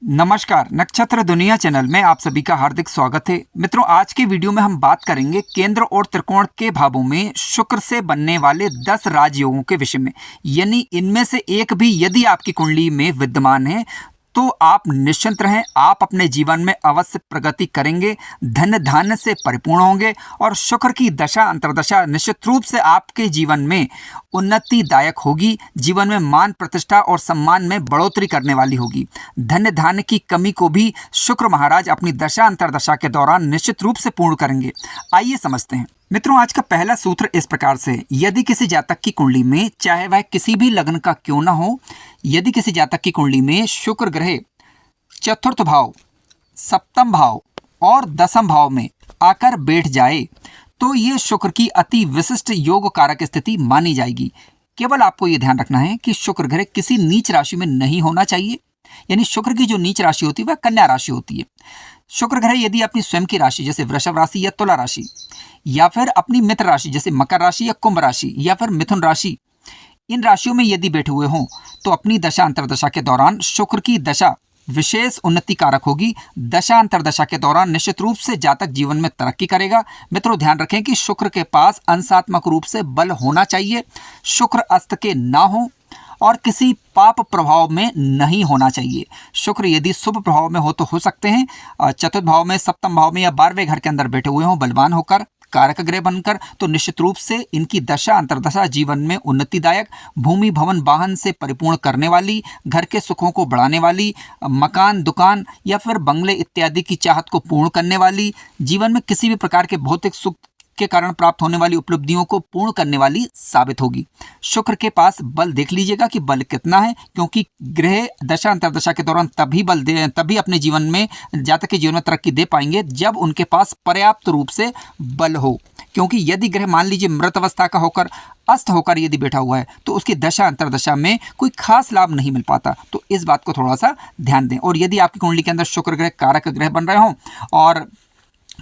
नमस्कार, नक्षत्र दुनिया चैनल में आप सभी का हार्दिक स्वागत है। मित्रों, आज के वीडियो में हम बात करेंगे केंद्र और त्रिकोण के भावों में शुक्र से बनने वाले 10 राजयोगों के विषय में। यानी इनमें से एक भी यदि आपकी कुंडली में विद्यमान है तो आप निश्चिंत रहें, आप अपने जीवन में अवश्य प्रगति करेंगे, धन धान्य से परिपूर्ण होंगे और शुक्र की दशा अंतर्दशा निश्चित रूप से आपके जीवन में उन्नतिदायक होगी। जीवन में मान प्रतिष्ठा और सम्मान में बढ़ोतरी करने वाली होगी। धन धान्य की कमी को भी शुक्र महाराज अपनी दशा अंतर्दशा के दौरान निश्चित रूप से पूर्ण करेंगे। आइए समझते हैं। मित्रों, आज का पहला सूत्र इस प्रकार से, यदि किसी जातक की कुंडली में, चाहे वह किसी भी लग्न का क्यों ना हो, यदि किसी जातक की कुंडली में शुक्र ग्रह चतुर्थ भाव, सप्तम भाव और दसम भाव में आकर बैठ जाए तो ये शुक्र की अति विशिष्ट योग कारक स्थिति मानी जाएगी। केवल आपको ये ध्यान रखना है कि शुक्र ग्रह किसी नीच राशि में नहीं होना चाहिए। यानी शुक्र की जो नीच राशि होती है वह कन्या राशि होती है। शुक्र ग्रह यदि अपनी स्वयं की राशि जैसे वृषभ राशि या तुला राशि, या फिर अपनी मित्र राशि जैसे मकर राशि या कुंभ राशि या फिर मिथुन राशि, इन राशियों में यदि बैठे हुए हों तो अपनी दशा अंतर्दशा के दौरान शुक्र की दशा विशेष उन्नति कारक होगी। दशा अंतर्दशा के दौरान निश्चित रूप से जातक जीवन में तरक्की करेगा। मित्रों, ध्यान रखें कि शुक्र के पास अंशात्मक रूप से बल होना चाहिए, शुक्र अस्त के ना हो और किसी पाप प्रभाव में नहीं होना चाहिए। शुक्र यदि शुभ प्रभाव में हो तो हो सकते हैं चतुर्थ भाव में, सप्तम भाव में या 12वें घर के अंदर बैठे हुए हों बलवान होकर, कारक ग्रह बनकर, तो निश्चित रूप से इनकी दशा अंतर्दशा जीवन में उन्नतिदायक, भूमि भवन वाहन से परिपूर्ण करने वाली, घर के सुखों को बढ़ाने वाली, मकान दुकान या फिर बंगले इत्यादि की चाहत को पूर्ण करने वाली, जीवन में किसी भी प्रकार के भौतिक सुख के कारण प्राप्त होने वाली उपलब्धियों को पूर्ण करने वाली साबित होगी। शुक्र के पास बल देख लीजिएगा कि बल कितना है, क्योंकि ग्रह दशा अंतर्दशा के दौरान तभी अपने जीवन में, जातक के जीवन में तरक्की दे पाएंगे जब उनके पास पर्याप्त रूप से बल हो। क्योंकि यदि ग्रह मान लीजिए मृत अवस्था का होकर, अस्त होकर यदि बैठा हुआ है तो उसकी दशा अंतर्दशा में कोई खास लाभ नहीं मिल पाता। तो इस बात को थोड़ा सा ध्यान दें। और यदि आपकी कुंडली के अंदर शुक्र ग्रह कारक ग्रह बन रहे हों और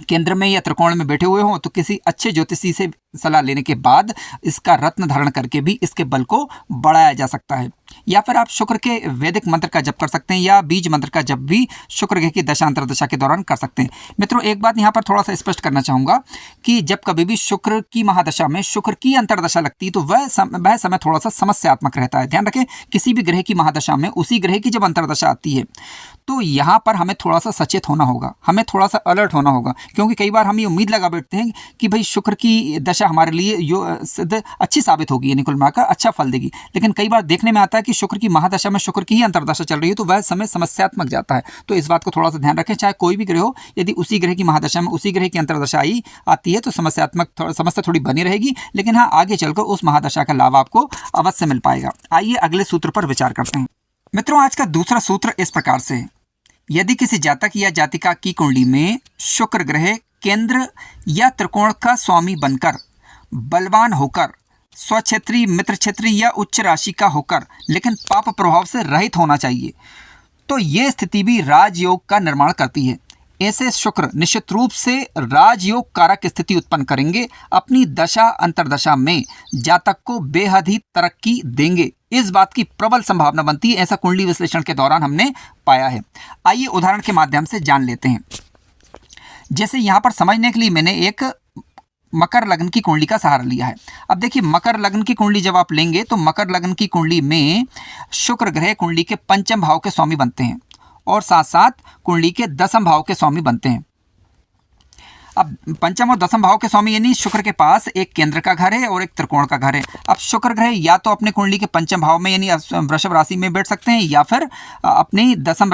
केंद्र में या त्रिकोण में बैठे हुए हों तो किसी अच्छे ज्योतिषी से सलाह लेने के बाद इसका रत्न धारण करके भी इसके बल को बढ़ाया जा सकता है। या फिर आप शुक्र के वैदिक मंत्र का जप कर सकते हैं या बीज मंत्र का जप भी शुक्र ग्रह की दशा अंतर्दशा के दौरान कर सकते हैं। मित्रों, एक बात यहाँ पर थोड़ा सा स्पष्ट करना चाहूँगा कि जब कभी भी शुक्र की महादशा में शुक्र की अंतर्दशा लगती है तो वह समय थोड़ा सा समस्यात्मक रहता है। ध्यान रखें, किसी भी ग्रह की महादशा में उसी ग्रह की जब अंतर्दशा आती है तो यहाँ पर हमें थोड़ा सा सचेत होना होगा, हमें थोड़ा सा अलर्ट होना होगा। क्योंकि कई बार हम ये उम्मीद लगा बैठते हैं कि भाई शुक्र की दशा हमारे लिए अच्छी साबित होगी, यानी कुल मिलाकर अच्छा फल देगी। लेकिन कई बार देखने में आता है कि शुक्र की महादशा में शुक्र की ही अंतर्दशा चल रही है तो वह समय समस्यात्मक जाता है। तो इस बात को थोड़ा सा ध्यान रखें, चाहे कोई भी ग्रह हो, यदि उसी ग्रह की महादशा में उसी ग्रह की अंतर्दशा आती है तो समस्या थोड़ी बनी रहेगी। लेकिन हाँ, आगे चलकर उस महादशा का लाभ आपको अवश्य मिल पाएगा। आइए अगले सूत्र पर विचार करते हैं। मित्रों, आज का दूसरा सूत्र इस प्रकार से, यदि किसी जातक या जातिका की कुंडली में शुक्र ग्रह केंद्र या त्रिकोण का स्वामी बनकर, बलवान होकर, स्वक्षेत्री, मित्र क्षेत्री या उच्च राशि का होकर लेकिन पाप प्रभाव से रहित होना चाहिए, तो ये स्थिति भी राजयोग का निर्माण करती है। ऐसे शुक्र निश्चित रूप से राजयोग कारक स्थिति उत्पन्न करेंगे। अपनी दशा अंतर्दशा में जातक को बेहद ही तरक्की देंगे। इस बात की प्रबल संभावना बनती है, ऐसा कुंडली विश्लेषण के दौरान हमने पाया है। आइए उदाहरण के माध्यम से जान लेते हैं। जैसे यहाँ पर समझने के लिए मैंने एक मकर लग्न की कुंडली का सहारा लिया है। अब देखिए, मकर लग्न की कुंडली जब आप लेंगे तो मकर लग्न की कुंडली में शुक्र ग्रह कुंडली के पंचम भाव के स्वामी बनते हैं और साथ साथ कुंडली के दसम भाव के स्वामी बनते हैं। अब पंचम और दसम भाव के स्वामी यानी शुक्र के पास एक केंद्र का घर है और एक त्रिकोण का घर है। अब शुक्र ग्रह या तो अपने कुंडली के पंचम भाव में यानी वृषभ राशि में बैठ सकते हैं या फिर अपनी दसम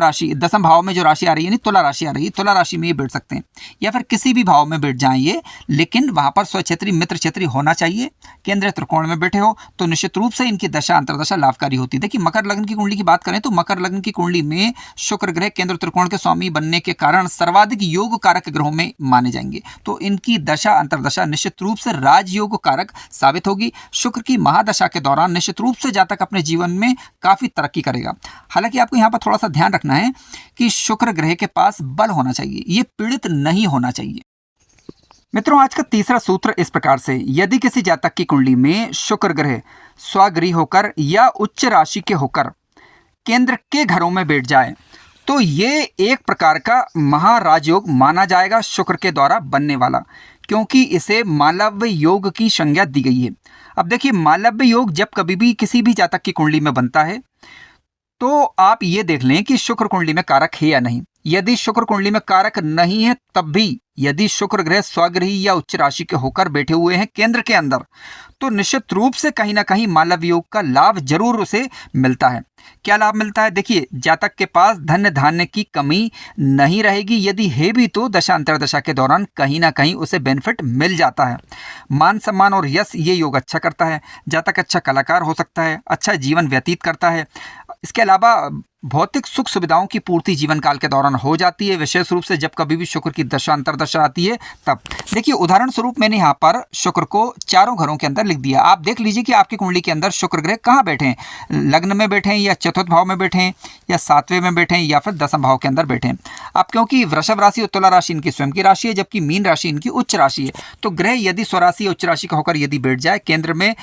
भाव में जो राशि आ रही है यानी तुला राशि आ रही है, तुला राशि में ये बैठ सकते हैं या फिर किसी भी भाव में बैठ जाएंगे। लेकिन वहाँ पर स्वक्षेत्री, मित्र क्षेत्री होना चाहिए। केंद्र त्रिकोण में बैठे हो तो निश्चित रूप से इनकी दशा अंतर्दशा लाभकारी होती है। देखिए, मकर लग्न की कुंडली की बात करें तो मकर लग्न की कुंडली में शुक्र ग्रह केंद्र त्रिकोण के स्वामी बनने के कारण सर्वाधिक योग कारक ग्रहों में माने जाएंगे। तो इनकी दशा अंतर्दशा निश्चित रूप से राजयोग कारक साबित होगी। शुक्र की महादशा के दौरान निश्चित रूप से जातक अपने जीवन में काफी तरक्की करेगा। हालांकि आपको यहाँ पर थोड़ा सा ध्यान रखना है कि शुक्र ग्रह के पास बल होना चाहिए, ये पीड़ित नहीं होना चाहिए। मित्रों, आज का तीसरा सूत्र इस प्रकार से, यदि किसी जातक की कुंडली में शुक्र ग्रह स्वगृही होकर या उच्च राशि के होकर केंद्र के घरों में बैठ जाए तो ये एक प्रकार का महाराजयोग माना जाएगा शुक्र के द्वारा बनने वाला, क्योंकि इसे मालव्य योग की संज्ञा दी गई है। अब देखिए, मालव्य योग जब कभी भी किसी भी जातक की कुंडली में बनता है तो आप ये देख लें कि शुक्र कुंडली में कारक है या नहीं। यदि शुक्र कुंडली में कारक नहीं है, तब भी यदि शुक्र ग्रह स्वगृही या उच्च राशि के होकर बैठे हुए हैं केंद्र के अंदर, तो निश्चित रूप से कहीं ना कहीं मालव्य योग का लाभ जरूर उसे मिलता है। क्या लाभ मिलता है? देखिए, जातक के पास धन धान्य की कमी नहीं रहेगी, यदि है भी तो दशा अंतरदशा के दौरान कहीं ना कहीं उसे बेनिफिट मिल जाता है। मान सम्मान और यश ये योग अच्छा करता है। जातक अच्छा कलाकार हो सकता है, अच्छा जीवन व्यतीत करता है। इसके अलावा भौतिक सुख सुविधाओं की पूर्ति जीवन काल के दौरान हो जाती है, विशेष रूप से जब कभी भी शुक्र की दशा अंतरदशा आती है तब। देखिए, उदाहरण स्वरूप मैंने यहाँ पर शुक्र को चारों घरों के अंदर लिख दिया। आप देख लीजिए कि आपकी कुंडली के अंदर शुक्र ग्रह कहाँ बैठे हैं, लग्न में बैठे हैं या चतुर्थ भाव में बैठे हैं या सातवें में बैठे हैं या फिर दसम भाव के अंदर बैठे हैं। अब क्योंकि वृषभ राशि और तुला राशि इनकी स्वयं की राशि है, जबकि मीन राशि इनकी उच्च राशि है, तो ग्रह यदि स्वराशि या उच्च राशि का होकर यदि बैठ जाए केंद्र में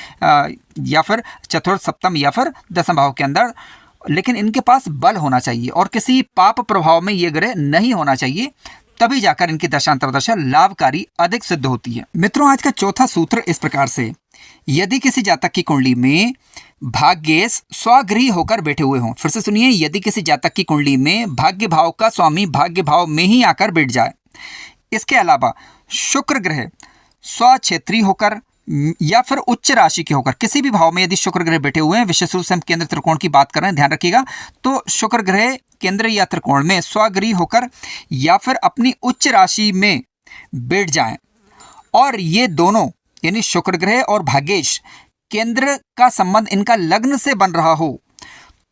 या फिर चतुर्थ सप्तम या फिर दसम भाव के अंदर, लेकिन इनके पास बल होना चाहिए और किसी पाप प्रभाव में ये ग्रह नहीं होना चाहिए, तभी जाकर इनकी दशा अंतरदशा लाभकारी अधिक सिद्ध होती है। मित्रों, आज का चौथा सूत्र इस प्रकार से, यदि किसी जातक की कुंडली में भाग्येश स्वगृही होकर बैठे हुए हों, फिर से सुनिए, यदि किसी जातक की कुंडली में भाग्य भाव का स्वामी भाग्य भाव में ही आकर बैठ जाए, इसके अलावा शुक्र ग्रह स्वक्षेत्री होकर या फिर उच्च राशि के होकर किसी भी भाव में यदि शुक्र ग्रह बैठे हुए हैं, विशेष रूप से हम केंद्र त्रिकोण की बात कर रहे हैं, ध्यान रखिएगा, तो शुक्र ग्रह केंद्र या त्रिकोण में स्वगृही होकर या फिर अपनी उच्च राशि में बैठ जाएं और ये दोनों यानी शुक्र ग्रह और भाग्येश केंद्र का संबंध इनका लग्न से बन रहा हो,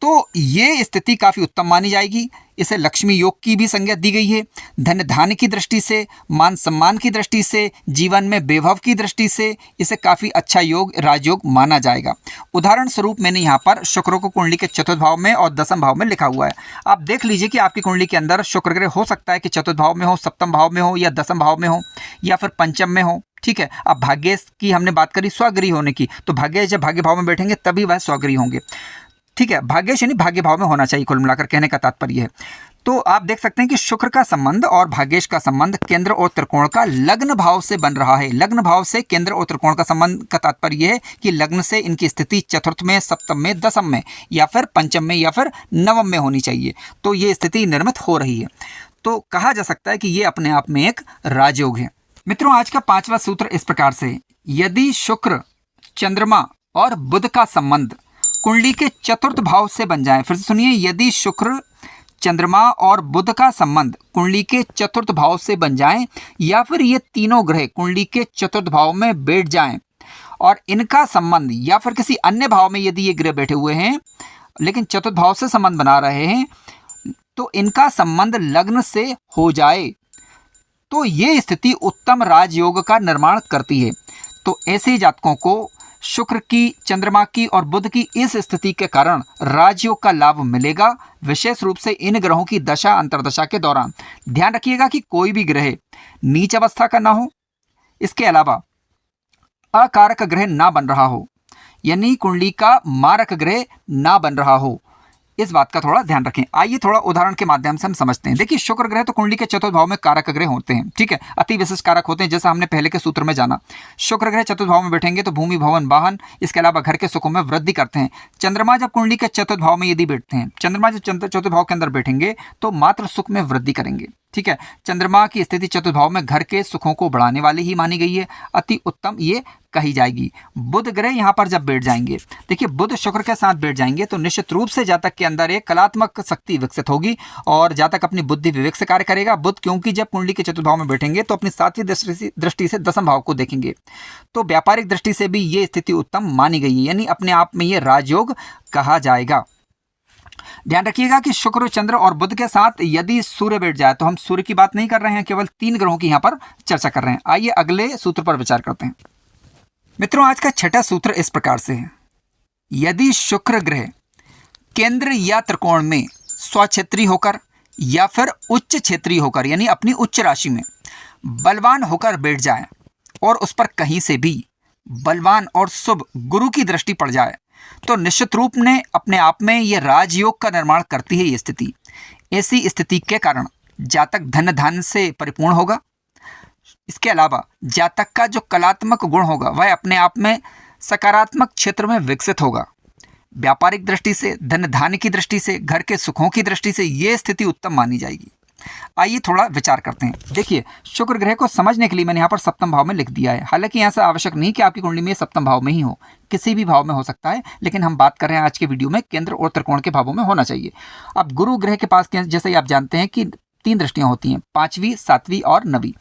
तो ये स्थिति काफ़ी उत्तम मानी जाएगी। इसे लक्ष्मी योग की भी संज्ञा दी गई है। धन धान्य की दृष्टि से, मान सम्मान की दृष्टि से, जीवन में वैभव की दृष्टि से इसे काफ़ी अच्छा योग राजयोग माना जाएगा। उदाहरण स्वरूप मैंने यहाँ पर शुक्र को कुंडली के चतुर्थ भाव में और दसम भाव में लिखा हुआ है। आप देख लीजिए कि आपकी कुंडली के अंदर शुक्र ग्रह हो सकता है कि चतुर्थ भाव में हो, सप्तम भाव में हो या दसम भाव में हो या फिर पंचम में हो। ठीक है, अब भाग्येश की हमने बात करी स्वगृही होने की, तो भाग्येश जब भाग्य भाव में बैठेंगे तभी वह स्वगृही होंगे। ठीक है, भाग्येश यानी भाग्य भाव में होना चाहिए, कुल मिलाकर कहने का तात्पर्य है। तो आप देख सकते हैं कि शुक्र का संबंध और भाग्येश का संबंध केंद्र और त्रिकोण का लग्न भाव से बन रहा है। लग्न भाव से केंद्र और त्रिकोण का संबंध का तात्पर्य यह है कि लग्न से इनकी स्थिति चतुर्थ में, सप्तम में, दसम में या फिर पंचम में या फिर नवम में होनी चाहिए, तो ये स्थिति निर्मित हो रही है। तो कहा जा सकता है कि ये अपने आप में एक राजयोग है। मित्रों, आज का पांचवा सूत्र इस प्रकार से, यदि शुक्र, चंद्रमा और बुध का संबंध कुंडली के चतुर्थ भाव से बन जाए, फिर से सुनिए, यदि शुक्र, चंद्रमा और बुध का संबंध कुंडली के चतुर्थ भाव से बन जाएं या फिर ये तीनों ग्रह कुंडली के चतुर्थ भाव में बैठ जाएं और इनका संबंध या फिर किसी अन्य भाव में यदि ये ग्रह बैठे हुए हैं लेकिन चतुर्थ भाव से संबंध बना रहे हैं, तो इनका संबंध लग्न से हो जाए, तो ये स्थिति उत्तम राजयोग का निर्माण करती है। तो ऐसे जातकों को शुक्र की, चंद्रमा की और बुध की इस स्थिति के कारण राजयोग का लाभ मिलेगा, विशेष रूप से इन ग्रहों की दशा अंतरदशा के दौरान। ध्यान रखिएगा कि कोई भी ग्रह नीच अवस्था का ना हो, इसके अलावा अकारक ग्रह ना बन रहा हो, यानी कुंडली का मारक ग्रह ना बन रहा हो, इस बात का थोड़ा ध्यान रखें। आइए थोड़ा उदाहरण के माध्यम से हम समझते हैं। देखिए, शुक्र ग्रह तो कुंडली के चतुर्थ भाव में कारक ग्रह होते हैं, ठीक है, अति विशिष्ट कारक होते हैं, जैसा हमने पहले के सूत्र में जाना। शुक्र ग्रह चतुर्थ भाव में बैठेंगे तो भूमि, भवन, वाहन, इसके अलावा घर के सुखों में वृद्धि करते हैं। चंद्रमा जब कुंडली के चतुर्थ भाव में यदि बैठते हैं, चंद्रमा जब चतुर्थ भाव के अंदर बैठेंगे तो मात्र सुख में वृद्धि करेंगे। ठीक है, चंद्रमा की स्थिति चतुर्थ भाव में घर के सुखों को बढ़ाने वाली ही मानी गई है, अति उत्तम ये कही जाएगी। बुध ग्रह यहाँ पर जब बैठ जाएंगे, देखिए बुध शुक्र के साथ बैठ जाएंगे तो निश्चित रूप से जातक के अंदर एक कलात्मक शक्ति विकसित होगी और जातक अपनी बुद्धि विवेक से कार्य करेगा। बुध क्योंकि जब कुंडली के चतुर्थ भाव में बैठेंगे तो अपनी सातवीं दृष्टि से दसम भाव को देखेंगे, तो व्यापारिक दृष्टि से भी ये स्थिति उत्तम मानी गई है, यानी अपने आप में ये राजयोग कहा जाएगा। ध्यान रखिएगा कि शुक्र, चंद्र और बुध के साथ यदि सूर्य बैठ जाए, तो हम सूर्य की बात नहीं कर रहे हैं, केवल 3 ग्रहों की यहाँ पर चर्चा कर रहे हैं। आइए अगले सूत्र पर विचार करते हैं। मित्रों, आज का छठा सूत्र इस प्रकार से है, यदि शुक्र ग्रह केंद्र या त्रिकोण में स्वक्षेत्री होकर या फिर उच्च क्षेत्रीय होकर यानी अपनी उच्च राशि में बलवान होकर बैठ जाए और उस पर कहीं से भी बलवान और शुभ गुरु की दृष्टि पड़ जाए, तो निश्चित रूप ने अपने आप में यह राजयोग का निर्माण करती है। ये स्थिति ऐसी स्थिति के कारण जातक धन धान्य से परिपूर्ण होगा। इसके अलावा जातक का जो कलात्मक गुण होगा वह अपने आप में सकारात्मक क्षेत्र में विकसित होगा। व्यापारिक दृष्टि से, धन धान्य की दृष्टि से, घर के सुखों की दृष्टि से ये स्थिति उत्तम मानी जाएगी। आइए थोड़ा विचार करते हैं। देखिए, शुक्र ग्रह को समझने के लिए मैंने यहाँ पर सप्तम भाव में लिख दिया है। हालांकि यहाँ से आवश्यक नहीं कि आपकी कुंडली में सप्तम भाव में ही हो, किसी भी भाव में हो सकता है, लेकिन हम बात कर रहे हैं आज के वीडियो में केंद्र और त्रिकोण के भावों में होना चाहिए। अब गुरु ग्रह के पास जैसे ही आप जानते हैं कि 3 दृष्टियां होती हैं, 5वीं, 7वीं और 9वीं।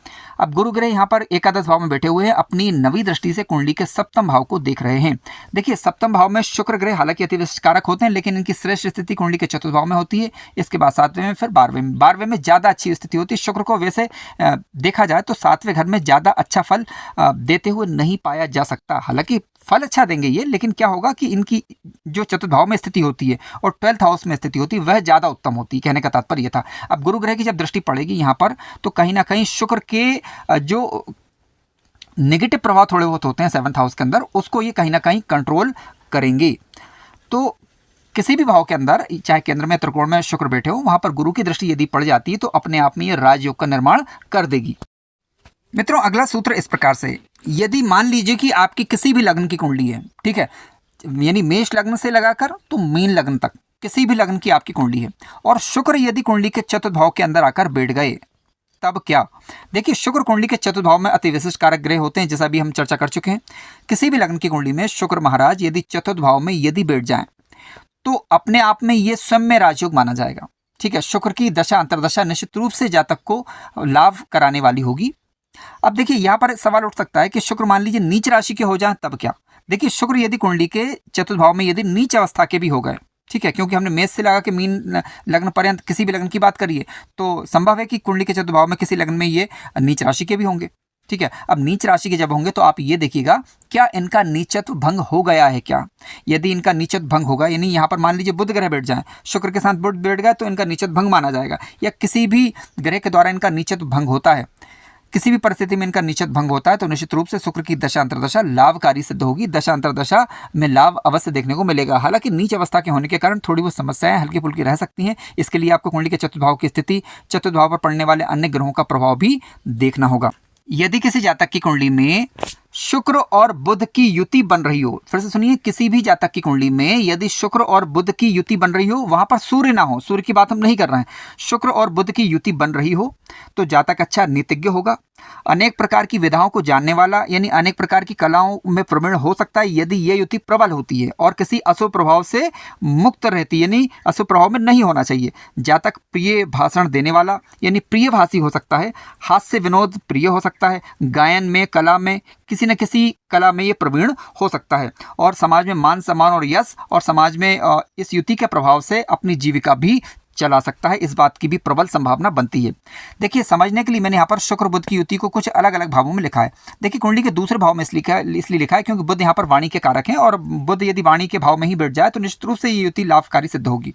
अब गुरु ग्रह यहाँ पर एकादश भाव में बैठे हुए हैं, अपनी 9वीं दृष्टि से कुंडली के सप्तम भाव को देख रहे हैं। देखिए, सप्तम भाव में शुक्र ग्रह हालांकि अति विशिष्ट कारक होते हैं, लेकिन इनकी श्रेष्ठ स्थिति कुंडली के चतुर्थ भाव में होती है। इसके बाद 7वें में, फिर 12वें में। 12वें में ज़्यादा अच्छी स्थिति होती है। शुक्र को वैसे देखा जाए तो 7वें घर में ज़्यादा अच्छा फल देते हुए नहीं पाया जा सकता। हालांकि फल अच्छा देंगे ये, लेकिन क्या होगा कि इनकी जो चतुर्थ भाव में स्थिति होती है और 12th हाउस में स्थिति होती है वह ज़्यादा उत्तम होती है। कहने का तात्पर्य यह था। अब गुरु ग्रह की जब दृष्टि पड़ेगी यहाँ पर, तो कहीं ना कहीं शुक्र के जो नेगेटिव प्रभाव थोड़े बहुत होते हैं 7th हाउस के अंदर, उसको ये कहीं ना कहीं कंट्रोल करेंगे। तो किसी भी भाव के अंदर, चाहे केंद्र में, त्रिकोण में शुक्र बैठे हो, वहाँ पर गुरु की दृष्टि यदि पड़ जाती है तो अपने आप में ये राजयोग का निर्माण कर देगी। मित्रों, अगला सूत्र इस प्रकार से, यदि मान लीजिए कि आपकी किसी भी लग्न की कुंडली है, ठीक है, यानी मेष लग्न से लगाकर तो मीन लग्न तक किसी भी लग्न की आपकी कुंडली है, और शुक्र यदि कुंडली के चतुर्थ भाव के अंदर आकर बैठ गए, तब क्या? देखिए, शुक्र कुंडली के चतुर्थ भाव में अति विशिष्ट कारक ग्रह होते हैं, जैसा भी हम चर्चा कर चुके हैं। किसी भी लग्न की कुंडली में शुक्र महाराज यदि चतुर्थ भाव में यदि बैठ जाएं, तो अपने आप में ये स्वयं में राजयोग माना जाएगा। ठीक है, शुक्र की दशा अंतर्दशा निश्चित रूप से जातक को लाभ कराने वाली होगी। अब देखिए, यहाँ पर सवाल उठ सकता है कि शुक्र मान लीजिए नीच राशि के हो जाएं, तब क्या? देखिए, शुक्र यदि कुंडली के चतुर्थ भाव में यदि नीच अवस्था के भी हो गए, ठीक है, क्योंकि हमने मेष से लगा के मीन लग्न पर्यंत किसी भी लग्न की बात करिए, तो संभव है कि कुंडली के चतुर्थ भाव में किसी लग्न में ये नीच राशि के भी होंगे। ठीक है, अब नीच राशि के जब होंगे तो आप ये देखिएगा, क्या इनका नीचत्व भंग हो गया है क्या? यदि इनका नीचत्व भंग होगा, यानी यहाँ पर मान लीजिए बुध ग्रह बैठ जाए, शुक्र के साथ बुध बैठ गया, तो इनका नीचत्व भंग माना जाएगा। या किसी भी ग्रह के द्वारा इनका नीचत्व भंग होता है, किसी भी परिस्थिति में इनका नीचत्व भंग होता है, तो निश्चित रूप से शुक्र की दशा अंतर्दशा लाभकारी सिद्ध होगी। दशा अंतर्दशा में लाभ अवश्य देखने को मिलेगा। हालांकि नीच अवस्था के होने के कारण थोड़ी बहुत समस्याएं हल्की फुल्की रह सकती हैं। इसके लिए आपको कुंडली के चतुर्थ भाव की स्थिति, चतुर्थ भाव पर पड़ने वाले अन्य ग्रहों का प्रभाव भी देखना होगा। यदि किसी जातक की कुंडली में शुक्र और बुध की युति बन रही हो, फिर से सुनिए, किसी भी जातक की कुंडली में यदि शुक्र और बुध की युति बन रही हो, वहां पर सूर्य ना हो, सूर्य की बात हम नहीं कर रहे हैं, शुक्र और बुध की युति बन रही हो, तो जातक अच्छा नीतिज्ञ होगा, अनेक प्रकार की विधाओं को जानने वाला, यानी अनेक प्रकार की कलाओं में प्रवीण हो सकता है यदि ये युति प्रबल होती है और किसी अशुभ प्रभाव से मुक्त रहती है, यानी अशुभ प्रभाव में नहीं होना चाहिए। जातक प्रिय भाषण देने वाला, यानी प्रिय भाषी हो सकता है, हास्य विनोद प्रिय हो सकता है, गायन में, कला में, किसी न किसी कला में ये प्रवीण हो सकता है, और समाज में मान सम्मान और यश, और समाज में इस युति के प्रभाव से अपनी जीविका भी चला सकता है। इस बात की भी प्रबल संभावना बनती है। देखिए, समझने के लिए मैंने यहाँ पर शुक्र बुध की युति को कुछ अलग अलग भावों में लिखा है। देखिए, कुंडली के दूसरे भाव में इसलिए लिखा है क्योंकि बुध यहाँ पर वाणी के कारक हैं, और बुध यदि वाणी के भाव में ही बैठ जाए तो निश्चित रूप से ये युति लाभकारी सिद्ध होगी।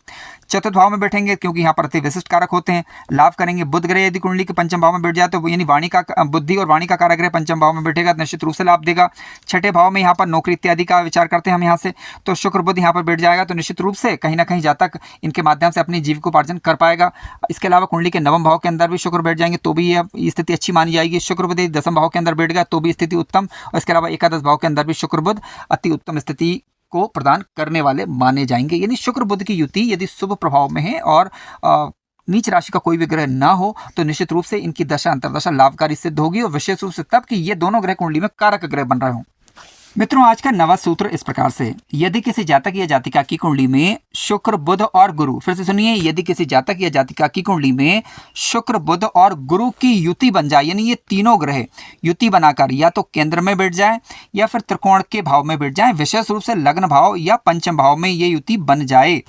चतुर्थ भाव में बैठेंगे क्योंकि यहाँ पर अति विशिष्ट कारक होते हैं, लाभ करेंगे। बुध ग्रह यदि कुंडली के पंचम भाव में बैठ जाए तो यानी वाणी का, बुद्धि और वाणी का कारक ग्रह पंचम भाव में बैठेगा तो निश्चित रूप से लाभ देगा। छठे भाव में यहाँ पर नौकरी इत्यादि का विचार करते हैं हम यहाँ से, तो शुक्र बुध यहाँ पर बैठ जाएगा तो निश्चित रूप से कहीं ना कहीं जातक इनके माध्यम से अपनी जीविकोपार्जन कर पाएगा। इसके अलावा कुंडली के नवम भाव के अंदर भी शुक्र बैठ जाएंगे तो भी ये स्थिति अच्छी मानी जाएगी। शुक्र बुध दसम भाव के अंदर बैठ गया तो भी स्थिति उत्तम, और इसके अलावा एकादश भाव के अंदर भी शुक्र बुध अति उत्तम स्थिति को प्रदान करने वाले माने जाएंगे। यानी शुक्र बुध की युति यदि शुभ प्रभाव में है और नीच राशि का कोई भी ग्रह ना हो तो निश्चित रूप से इनकी दशा अंतर्दशा लाभकारी सिद्ध होगी, और विशेष रूप से तब कि ये दोनों ग्रह कुंडली में कारक ग्रह बन रहे हों। मित्रों, आज का नवा सूत्र इस प्रकार से, यदि किसी जातक या जातिका की कुंडली में शुक्र बुध और गुरु, फिर से सुनिए, यदि किसी जातक या जातिका की कुंडली में शुक्र बुध और गुरु की युति बन जाए, यानी ये तीनों ग्रह युति बनाकर या तो केंद्र में बैठ जाए या फिर त्रिकोण के भाव में बैठ जाए, विशेष रूप से लग्न भाव या पंचम भाव में ये युति बन जाए,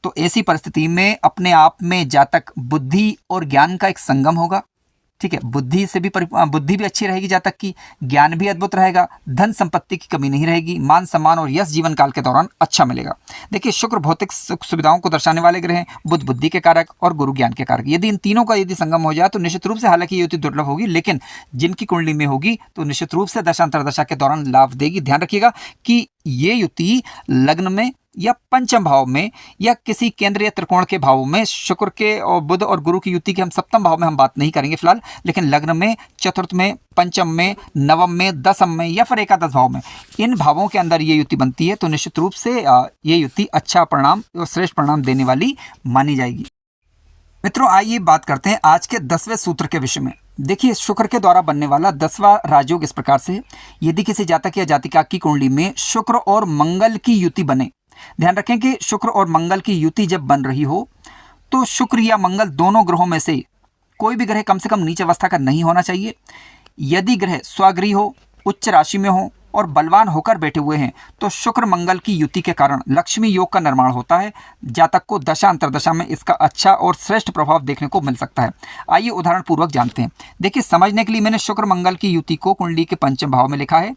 तो ऐसी परिस्थिति में अपने आप में जातक बुद्धि और ज्ञान का एक संगम होगा। ठीक है, बुद्धि भी अच्छी रहेगी जातक की, ज्ञान भी अद्भुत रहेगा, धन संपत्ति की कमी नहीं रहेगी, मान सम्मान और यश जीवन काल के दौरान अच्छा मिलेगा। देखिए, शुक्र भौतिक सुविधाओं को दर्शाने वाले ग्रह हैं, बुध बुद्धि के कारक और गुरु ज्ञान के कारक। यदि इन तीनों का यदि संगम हो जाए तो निश्चित रूप से, हालांकि ये युति दुर्लभ होगी, लेकिन जिनकी कुंडली में होगी तो निश्चित रूप से दशांतर दशा के दौरान लाभ देगी। ध्यान रखिएगा कि ये युति लग्न में, या पंचम भाव में या किसी केंद्रीय त्रिकोण के भावों में शुक्र के और बुध और गुरु की युति के हम सप्तम भाव में हम बात नहीं करेंगे फिलहाल, लेकिन लग्न में, चतुर्थ में, पंचम में, नवम में, दसम में या फिर एकादश भाव में इन भावों के अंदर ये युति बनती है तो निश्चित रूप से ये युति अच्छा परिणाम और श्रेष्ठ परिणाम देने वाली मानी जाएगी। मित्रों, आइए बात करते हैं आज के 10वें सूत्र के विषय में। देखिए, शुक्र के द्वारा बनने वाला 10वां राजयोग इस प्रकार से है। यदि किसी जातक या जातिका की कुंडली में शुक्र और मंगल की युति बने, ध्यान रखें कि शुक्र और मंगल की युति जब बन रही हो तो शुक्र या मंगल दोनों ग्रहों में से कोई भी ग्रह कम से कम नीच अवस्था का नहीं होना चाहिए। यदि ग्रह स्वगृही हो, उच्च राशि में हो और बलवान होकर बैठे हुए हैं तो शुक्र मंगल की युति के कारण लक्ष्मी योग का निर्माण होता है। जातक को दशा अंतरदशा में इसका अच्छा और श्रेष्ठ प्रभाव देखने को मिल सकता है। आइए उदाहरण पूर्वक जानते हैं। देखिए, समझने के लिए मैंने शुक्र मंगल की युति को कुंडली के पंचम भाव में लिखा है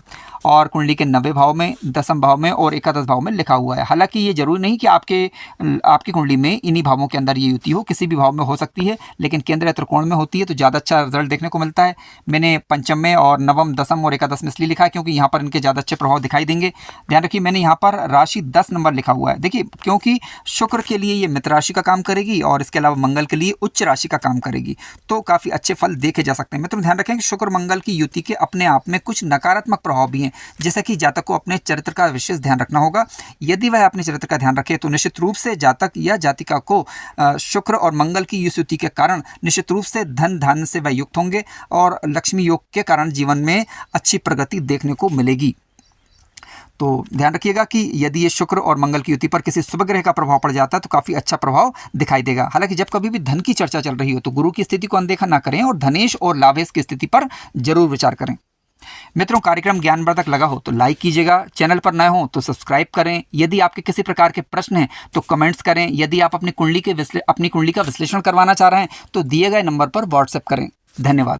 और कुंडली के 90 भाव में, दसम भाव में और एकादश भाव में लिखा हुआ है। हालांकि ये जरूरी नहीं कि आपकी कुंडली में इन्हीं भावों के अंदर ये युति हो, किसी भी भाव में हो सकती है, लेकिन केंद्रीय त्रिकोण में होती है तो ज़्यादा अच्छा रिजल्ट देखने को मिलता है। मैंने पंचम में और नवम, दसम और एकादश में इसलिए लिखा है क्योंकि यहाँ पर इनके ज़्यादा अच्छे प्रभाव दिखाई देंगे। ध्यान रखिए, मैंने यहाँ पर राशि 10 नंबर लिखा हुआ है। देखिए, क्योंकि शुक्र के लिए ये मित्र राशि का काम करेगी और इसके अलावा मंगल के लिए उच्च राशि का काम करेगी, तो काफ़ी अच्छे फल देखे जा सकते हैं। मित्रों, ध्यान रखें कि शुक्र मंगल की युति के अपने आप में कुछ नकारात्मक प्रभाव भी हैं, जैसा कि जातक को अपने चरित्र का विशेष ध्यान रखना होगा। यदि वह अपने चरित्र का ध्यान रखे तो निश्चित रूप से जातक या जातिका को शुक्र और मंगल की इस युति के कारण निश्चित रूप से धन धान्य से वह युक्त होंगे और लक्ष्मी योग के कारण जीवन में अच्छी प्रगति देखने को मिलेगी। तो ध्यान रखिएगा कि यदि ये शुक्र और मंगल की युति पर किसी शुभ ग्रह का प्रभाव पड़ जाता है तो काफ़ी अच्छा प्रभाव दिखाई देगा। हालांकि जब कभी भी धन की चर्चा चल रही हो तो गुरु की स्थिति को अनदेखा ना करें और धनेश और लाभेश की स्थिति पर जरूर विचार करें। मित्रों, कार्यक्रम ज्ञानवर्धक लगा हो तो लाइक कीजिएगा, चैनल पर नए हो तो सब्सक्राइब करें। यदि आपके किसी प्रकार के प्रश्न हैं तो कमेंट्स करें। यदि आप अपनी कुंडली का विश्लेषण करवाना चाह रहे हैं तो दिए गए नंबर पर व्हाट्सएप करें। धन्यवाद।